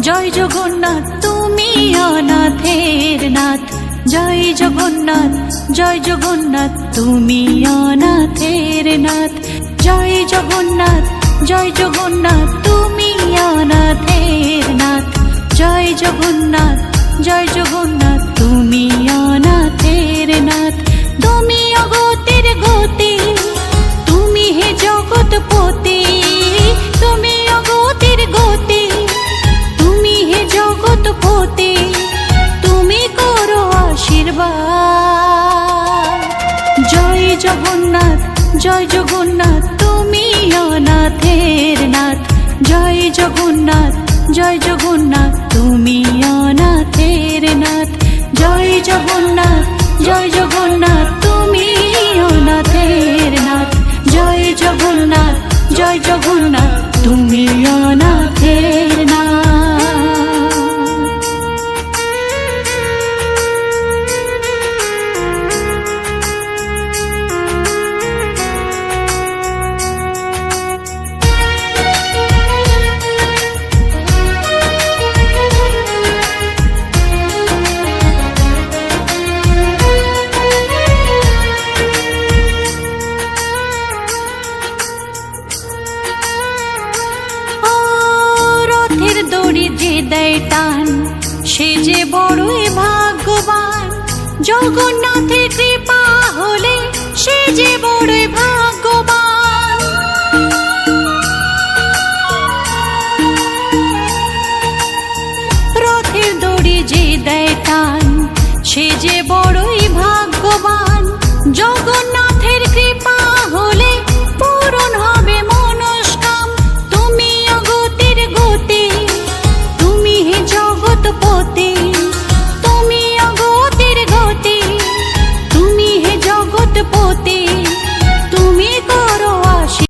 জয় জগন্নাথ তুমি অনাথের নাথ। জয় জগন্নাথ জয় জগন্নাথ তুমি অনাথের নাথ। জয় জগন্নাথ জয় জগন্নাথ তুমি অনাথের নাথ। জয় জগন্নাথ জয় জগন্নাথ তুমি অনাথের নাথ। তুমি অগতির গতি, তুমি হে জগৎপতি। তুমি অগতির গতি, তুমি হে জগৎপতি। তুমি করো আশীর্বাদ। জয় জগন্নাথ জয় জগন্নাথ তুমি অনাথের নাথ। জয় জগন্নাথ জয় জগন্নাথ তুমি অনাথের নাথ। জয় জগন্নাথ জয় জগন্নাথ তুমি অনাথের নাথ। জয় জগন্নাথ জয় জগন্নাথ তুমি অনাথের নাথ। দড়ি যে দেয় টান, সে যে বড়ই ভাগ্যবান। জগন্নাথের কৃপা হলে সে যে বড়ই ভাগ্যবান।